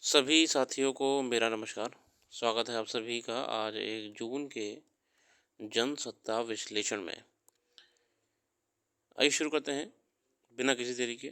सभी साथियों को मेरा नमस्कार। स्वागत है आप सभी का आज 1 जून के जनसत्ता विश्लेषण में। आइए शुरू करते हैं बिना किसी देरी के।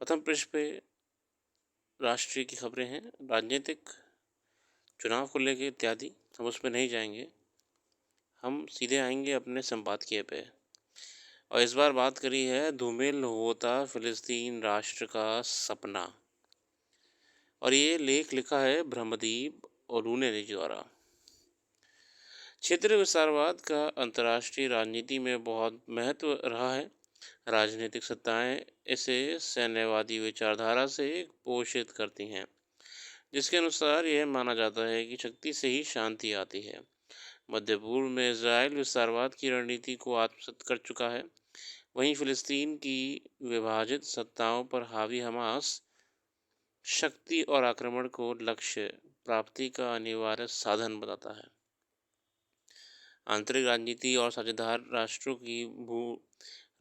प्रथम पृष्ठ पे राष्ट्रीय की खबरें हैं, राजनीतिक, चुनाव को लेके इत्यादि। हम उसमें नहीं जाएंगे, हम सीधे आएंगे अपने संपादकीय पे। और इस बार बात करी है धूमिल होता फिलिस्तीन राष्ट्र का सपना। और ये लेख लिखा है ब्रह्मदीप और लूने जी द्वारा। क्षेत्रीय विस्तारवाद का अंतर्राष्ट्रीय राजनीति में बहुत महत्व रहा है। राजनीतिक सत्ताएं इसे सैन्यवादी विचारधारा से पोषित करती हैं, जिसके अनुसार यह माना जाता है कि शक्ति से ही शांति आती है। मध्य पूर्व में इजराइल विस्तारवाद की रणनीति को आत्मसात कर चुका है। वहीं फिलिस्तीन की विभाजित सत्ताओं पर हावी हमास शक्ति और आक्रमण को लक्ष्य प्राप्ति का अनिवार्य साधन बताता है। आंतरिक राजनीति और साझेदार राष्ट्रों की भू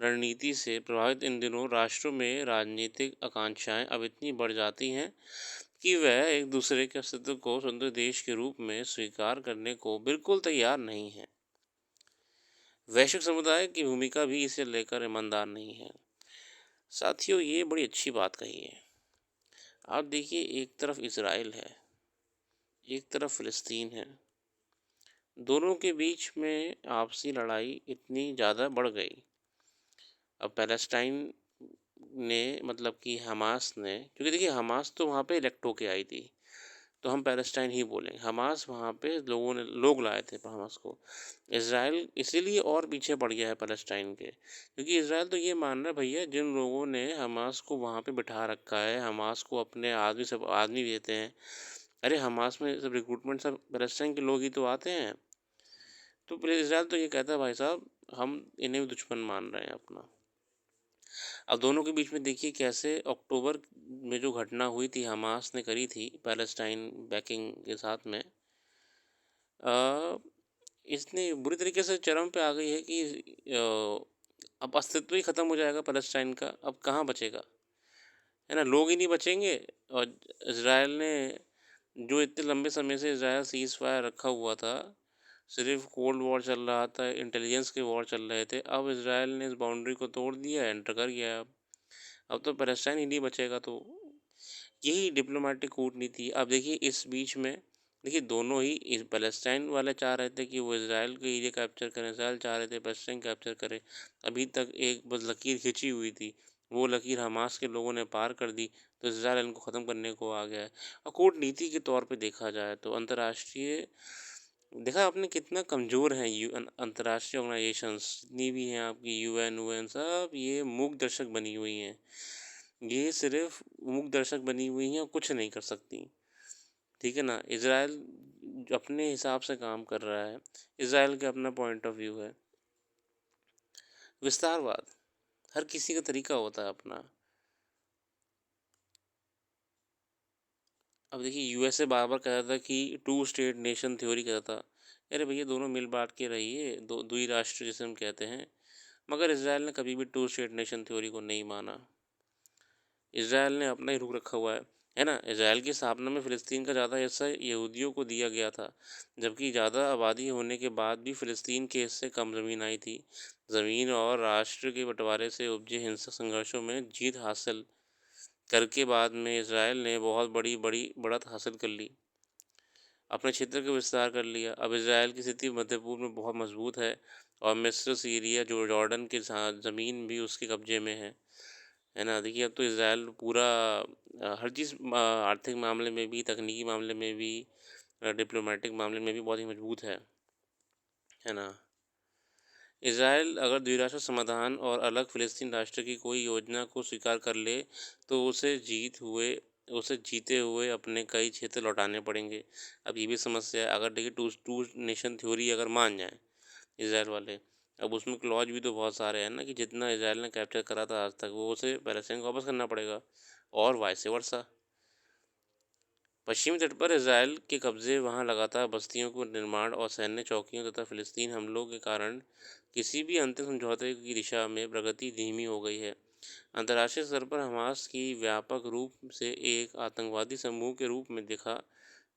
रणनीति से प्रभावित इन दिनों राष्ट्रों में राजनीतिक आकांक्षाएं अब इतनी बढ़ जाती हैं कि वह एक दूसरे के अस्तित्व को स्वतंत्र देश के रूप में स्वीकार करने को बिल्कुल तैयार नहीं है। वैश्विक समुदाय की भूमिका भी इसे लेकर ईमानदार नहीं है। साथियों, ये बड़ी अच्छी बात कही है। आप देखिए, एक तरफ इसराइल है, एक तरफ फिलिस्तीन है। दोनों के बीच में आपसी लड़ाई इतनी ज़्यादा बढ़ गई। अब पैलेस्टाइन ने मतलब कि हमास ने, क्योंकि देखिए हमास तो वहाँ पे इलेक्ट होके आई थी, तो हम पैलेस्टाइन ही बोलेंगे। हमास वहाँ पे लोग लाए थे हमास को। इसराइल इसीलिए और पीछे पड़ गया है पैलेस्टाइन के, क्योंकि इसराइल तो ये मान रहा है भैया, जिन लोगों ने हमास को वहाँ पे बिठा रखा है, हमास को अपने आदमी सब आदमी देते हैं। अरे हमास में सब रिक्रूटमेंट सब पैलेस्टाइन के लोग ही तो आते हैं। तो फिर इसराइल तो ये कहता है भाई साहब, हम इन्हें भी दुश्मन मान रहे हैं अपना। अब दोनों के बीच में देखिए कैसे अक्टूबर में जो घटना हुई थी, हमास ने करी थी पैलेस्टाइन बैकिंग के साथ में, इसने बुरी तरीके से चरम पे आ गई है कि अब अस्तित्व ही ख़त्म हो जाएगा पैलेस्टाइन का। अब कहाँ बचेगा, है ना, लोग ही नहीं बचेंगे। और इसराइल ने जो इतने लंबे समय से इसराइल सीज़ फायर रखा हुआ था, सिर्फ कोल्ड वॉर चल रहा था, इंटेलिजेंस के वॉर चल रहे थे, अब इसराइल ने इस बाउंड्री को तोड़ दिया, एंटर कर गया। अब तो पैलेस्टाइन ही नहीं बचेगा। तो यही डिप्लोमेटिक कूटनीति। अब देखिए इस बीच में देखिए दोनों ही, इस पैलेस्टाइन वाले चाह रहे थे कि वो इसराइल के एरिया कैप्चर करें, इसराइल चाह रहे थे पैलेस्टाइन कैप्चर करें। अभी तक एक बस लकीर खिंची हुई थी, वो लकीर हमास के लोगों ने पार कर दी, तो इसराइल इनको ख़त्म करने को आ गया है। और कूटनीति के तौर पे देखा जाए तो अंतर्राष्ट्रीय, देखा आपने कितना कमज़ोर हैं अंतर्राष्ट्रीय ऑर्गेनाइजेशंस जितनी भी हैं आपकी, यूएन सब ये मूक दर्शक बनी हुई हैं। ये सिर्फ मूक दर्शक बनी हुई हैं और कुछ नहीं कर सकती। ठीक है ना। इसराइल अपने हिसाब से काम कर रहा है, इसराइल का अपना पॉइंट ऑफ व्यू है। विस्तारवाद, हर किसी का तरीका होता है अपना। अब देखिए यूएसए बार बार कहता था कि टू स्टेट नेशन थ्योरी कहता था। अरे भैया दोनों मिल बांट के रहिए, दो दुई राष्ट्र जिसे हम कहते हैं। मगर इसराइल ने कभी भी टू स्टेट नेशन थ्योरी को नहीं माना। इसराइल ने अपना ही रुख रखा हुआ है ना। इसराइल की स्थापना में फ़िलिस्तीन का ज़्यादा हिस्सा यहूदियों को दिया गया था, जबकि ज़्यादा आबादी होने के बाद भी फ़िलिस्तीन के हिस्से कम ज़मीन आई थी। ज़मीन और राष्ट्र के बंटवारे से उपजे हिंसक संघर्षों में जीत हासिल करके बाद में इसराइल ने बहुत बड़ी बड़ी बढ़त हासिल कर ली, अपने क्षेत्र का विस्तार कर लिया। अब इसराइल की स्थिति मध्य पूर्व में बहुत मजबूत है, और मिस्र, सीरिया, जो जॉर्डन के साथ ज़मीन भी उसके कब्जे में है ना। देखिए अब तो इसराइल पूरा हर चीज़, आर्थिक मामले में भी, तकनीकी मामले में भी, डिप्लोमेटिक मामले में भी बहुत ही मजबूत है ना। इसराइल अगर द्विराष्ट्र समाधान और अलग फ़िलिस्तीन राष्ट्र की कोई योजना को स्वीकार कर ले, तो उसे जीते हुए अपने कई क्षेत्र लौटाने पड़ेंगे। अब ये भी समस्या है, अगर देखिए टू टू नेशन थ्योरी अगर मान जाए इसराइल वाले, अब उसमें क्लॉज भी तो बहुत सारे हैं ना, कि जितना इसराइल ने कैप्चर करा था आज तक, वो उसे पैलेस्टाइन को वापस करना पड़ेगा, और वाइस वर्सा। पश्चिमी तट पर इसराइल के कब्जे, वहां लगातार बस्तियों को निर्माण और सैन्य चौकियों तथा फ़िलिस्तीन हमलों के कारण किसी भी अंतिम समझौते की दिशा में प्रगति धीमी हो गई है। अंतर्राष्ट्रीय स्तर पर हमास की व्यापक रूप से एक आतंकवादी समूह के रूप में देखा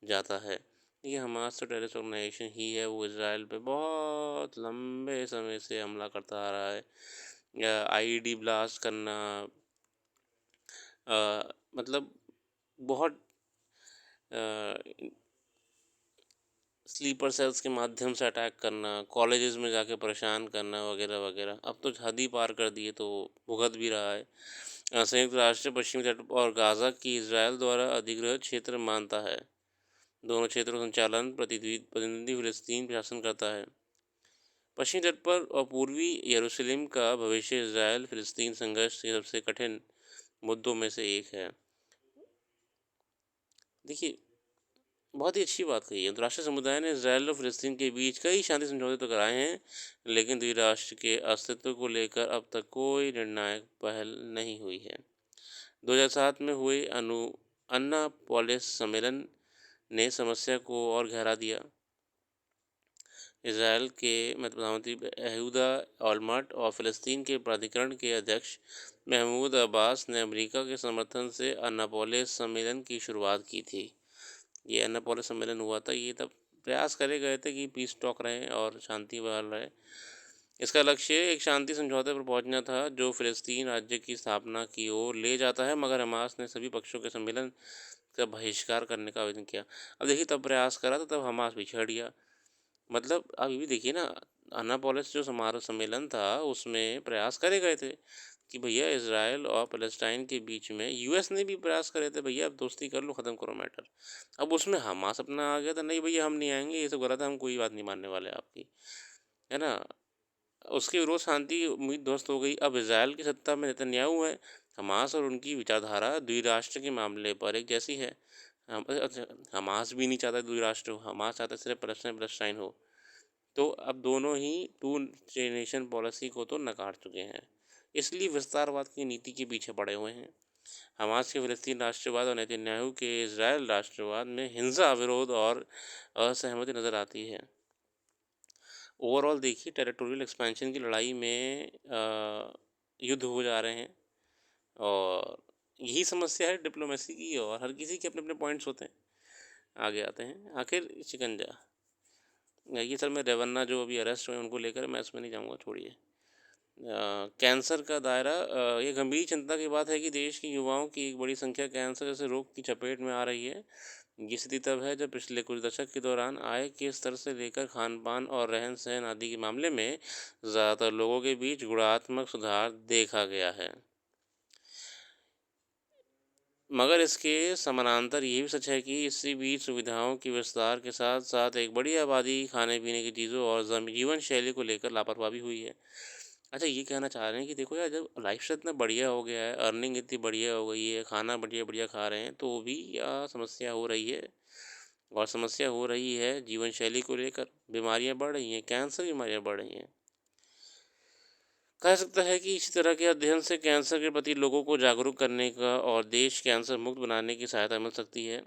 जाता है। ये हमास तो टेररिस्ट ऑर्गेनाइजेशन ही है, वो इसराइल पे बहुत लंबे समय से हमला करता आ रहा है। आईईडी ब्लास्ट करना, मतलब बहुत स्लीपर सेल्स के माध्यम से अटैक करना, कॉलेजेस में जाके परेशान करना वगैरह वगैरह, अब तो हद ही पार कर दी है, तो भुगत भी रहा है। संयुक्त राष्ट्र पश्चिमी तट और गाज़ा की इसराइल द्वारा अधिग्रहित क्षेत्र मानता है। दोनों क्षेत्रों का संचालन प्रतिनिधि फिलिस्तीन प्रशासन करता है। पश्चिमी तट पर और पूर्वी यरूशलेम का भविष्य इसराइल फिलिस्तीन संघर्ष के सबसे कठिन मुद्दों में से एक है। देखिए, बहुत ही अच्छी बात कही है। अंतर्राष्ट्रीय समुदाय ने इसराइल और फिलिस्तीन के बीच कई शांति समझौते तो कराए हैं, लेकिन द्विराष्ट्र के अस्तित्व को लेकर अब तक कोई निर्णायक पहल नहीं हुई है। 2007 में हुए अन्नापोलिस सम्मेलन ने समस्या को और गहरा दिया। इसराइल के प्रधानमंत्री यहूदा ओलमर्ट और फ़लस्तीन के प्राधिकरण के अध्यक्ष महमूद अब्बास ने अमेरिका के समर्थन से अन्नापोलिस सम्मेलन की शुरुआत की थी। ये अन्नापोलिस सम्मेलन हुआ था, ये तब प्रयास करे गए थे कि पीस टॉक रहे और शांति बहाल रहे। इसका लक्ष्य एक शांति समझौते पर पहुंचना था जो फ़लस्तीन राज्य की स्थापना की ओर ले जाता है, मगर हमास ने सभी पक्षों के सम्मेलन का बहिष्कार करने का आवेदन किया। अब देखिए, तब प्रयास करा तो तब हमास पिछड़ गया। मतलब आप ये भी देखिए ना, अन्नापोलिस जो समारोह सम्मेलन था उसमें प्रयास करे गए थे कि भैया इसराइल और फ़लस्तीन के बीच में, यूएस ने भी प्रयास करे थे भैया अब दोस्ती कर लो, ख़त्म करो मैटर। अब उसमें हमास अपना आ गया था, नहीं भैया हम नहीं आएंगे, ये सब गलत है, हम कोई बात नहीं मानने वाले आपकी, है ना। उसके विरोध शांति उम्मीद ध्वस्त हो गई। अब इसराइल की सत्ता में नेतन्याहू है। हमास और उनकी विचारधारा द्विराष्ट्र के मामले पर एक जैसी है। अच्छा, हमास भी नहीं चाहता द्विराष्ट्र हो, हमास चाहता सिर्फ पैलेस्टाइन हो। तो अब दोनों ही टू नेशन पॉलिसी को तो नकार चुके हैं, इसलिए विस्तारवाद की नीति के पीछे पड़े हुए हैं। हमास के फ़लस्तीन राष्ट्रवाद और नेतन्याहू के इसराइल राष्ट्रवाद में हिंसा, विरोध और असहमति नज़र आती है। ओवरऑल देखिए, टेरिटोरियल एक्सपेंशन की लड़ाई में युद्ध हो जा रहे हैं, और यही समस्या है डिप्लोमेसी की, और हर किसी के अपने अपने पॉइंट्स होते हैं। आगे आते हैं, आखिर शिकंजा, ये सर मैं रेवन्ना जो अभी अरेस्ट हुए उनको लेकर मैं इसमें नहीं जाऊँगा, छोड़िए। कैंसर का दायरा, ये गंभीर चिंता की बात है कि देश के युवाओं की एक बड़ी संख्या कैंसर जैसे रोग की चपेट में आ रही है। ये स्थिति तब है जब पिछले कुछ दशक के दौरान आय के स्तर से लेकर खान पान और रहन सहन आदि के मामले में ज़्यादातर लोगों के बीच गुणात्मक सुधार देखा गया है। मगर इसके समानांतर ये भी सच है कि इसी बीच सुविधाओं के विस्तार के साथ साथ एक बड़ी आबादी खाने पीने की चीज़ों और जीवन शैली को लेकर लापरवाही हुई है। अच्छा, ये कहना चाह रहे हैं कि देखो यार, जब लाइफस्टाइल इतना बढ़िया हो गया है, अर्निंग इतनी बढ़िया हो गई है, खाना बढ़िया बढ़िया खा रहे हैं, तो भी समस्या हो रही है। और समस्या हो रही है जीवन शैली को लेकर, बीमारियां बढ़ रही हैं, कैंसर बीमारियां बढ़ रही हैं। कह सकता है कि इसी तरह के अध्ययन से कैंसर के प्रति लोगों को जागरूक करने का और देश कैंसर मुक्त बनाने की सहायता मिल सकती है।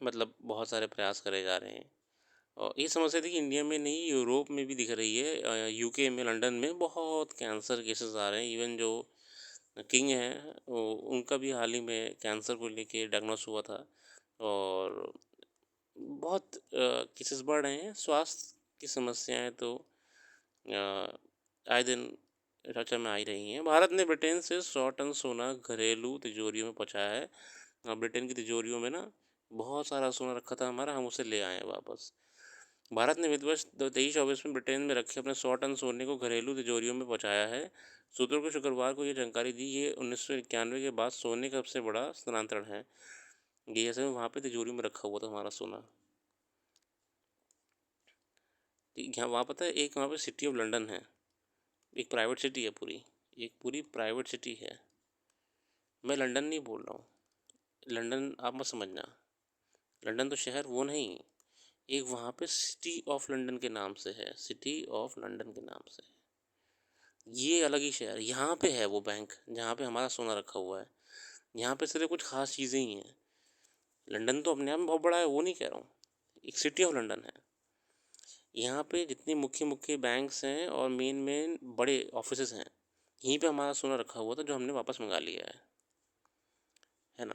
मतलब बहुत सारे प्रयास करे जा रहे हैं, और ये समस्या थी कि इंडिया में नहीं, यूरोप में भी दिख रही है। यूके में, लंदन में बहुत कैंसर केसेस आ रहे हैं। इवन जो किंग हैं उनका भी हाल ही में कैंसर को लेके डायग्नोस हुआ था, और बहुत केसेस बढ़ रहे हैं। स्वास्थ्य की समस्याएं तो आए दिन चर्चा में आ ही रही हैं। भारत ने ब्रिटेन से 100 टन सोना घरेलू तिजोरियों में पहुंचाया है। ब्रिटेन की तिजोरियों में ना बहुत सारा सोना रखा था हमारा, हम उसे ले आए हैं वापस। भारत ने वित्त वर्ष 23-24 में ब्रिटेन में रखे अपने 100 टन सोने को घरेलू तिजोरियों में पहुंचाया है। सूत्रों को शुक्रवार को ये जानकारी दी। ये 1991 के बाद सोने का सबसे बड़ा स्थानांतरण है। ये ऐसे में वहाँ पे तिजोरी में रखा हुआ था हमारा सोना। यहाँ वहाँ पता है, एक वहाँ पे सिटी ऑफ लंदन है, एक प्राइवेट सिटी है पूरी, एक पूरी प्राइवेट सिटी है। मैं लंदन नहीं बोल रहा हूँ, लंदन आप मत समझना, लंदन तो शहर वो नहीं, एक वहाँ पे सिटी ऑफ लंदन के नाम से है, सिटी ऑफ लंदन के नाम से। ये अलग ही शहर, यहाँ पे है वो बैंक जहाँ पे हमारा सोना रखा हुआ है। यहाँ पे सिर्फ कुछ खास चीज़ें ही हैं। लंदन तो अपने आप में बहुत बड़ा है, वो नहीं कह रहा हूँ, एक सिटी ऑफ लंदन है। यहाँ पे जितने मुख्य मुख्य बैंक्स हैं और मेन मेन बड़े ऑफिसेस हैं, यहीं पे हमारा सोना रखा हुआ था जो हमने वापस मंगा लिया है ना।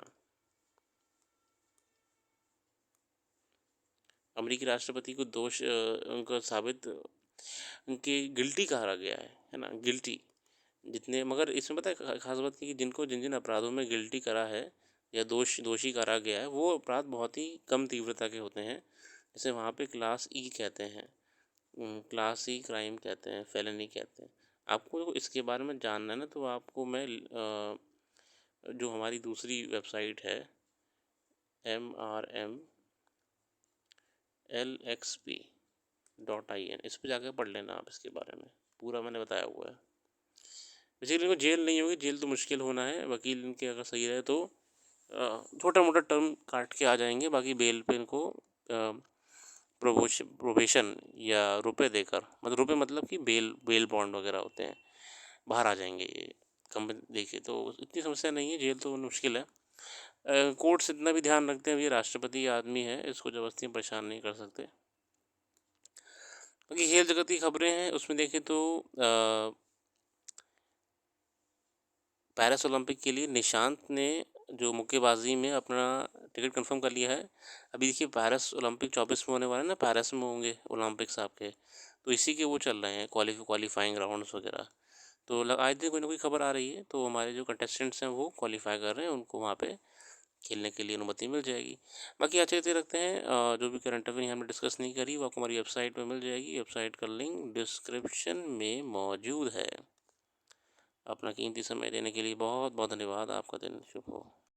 अमेरिकी राष्ट्रपति को दोष उनका साबित उनके गिल्टी कहा गया है ना, गिल्टी जितने। मगर इसमें पता है खास बात की, जिनको जिन जिन अपराधों में गिल्टी करा है या दोषी करा गया है, वो अपराध बहुत ही कम तीव्रता के होते हैं। जैसे वहाँ पे क्लास ई कहते हैं, क्लास ई क्राइम कहते हैं, फेलनी कहते हैं। आपको इसके बारे में जानना है ना, तो आपको मैं जो हमारी दूसरी वेबसाइट है MRMLXP.in, इस पर जाकर पढ़ लेना आप, इसके बारे में पूरा मैंने बताया हुआ है। बेसिकली इनको जेल नहीं होगी, जेल तो मुश्किल होना है, वकील इनके अगर सही रहे तो छोटा मोटा टर्म काट के आ जाएंगे, बाकी बेल पे इनको प्रोबेशन या रुपए देकर, मतलब रुपए मतलब कि बेल बेल बॉन्ड वगैरह होते हैं, बाहर आ जाएंगे ये कम देखिए तो। इतनी समस्या नहीं है, जेल तो मुश्किल है। कोर्ट्स इतना भी ध्यान रखते हैं, ये राष्ट्रपति आदमी है, इसको ज़बरदस्ती परेशान नहीं कर सकते। बाकी खेल जगत की खबरें हैं, उसमें देखें तो पेरिस ओलंपिक के लिए निशांत ने जो मुक्केबाजी में अपना टिकट कंफर्म कर लिया है। अभी देखिए पेरिस ओलंपिक 24 में होने वाला है ना, पेरिस में होंगे ओलंपिक्स आपके, तो इसी के वो चल रहे हैं क्वालिफाइंग राउंड्स वगैरह। तो आए दिन कोई ना कोई खबर आ रही है, तो हमारे जो कंटेस्टेंट्स हैं वो क्वालिफाई कर रहे हैं, उनको वहाँ पे खेलने के लिए अनुमति मिल जाएगी। बाकी अच्छे अच्छे रखते हैं, जो भी करंट अफेयर हमने डिस्कस नहीं करी वो आपको हमारी वेबसाइट पे मिल जाएगी। वेबसाइट का लिंक डिस्क्रिप्शन में मौजूद है। अपना कीमती समय देने के लिए बहुत बहुत धन्यवाद। आपका दिन शुभ हो।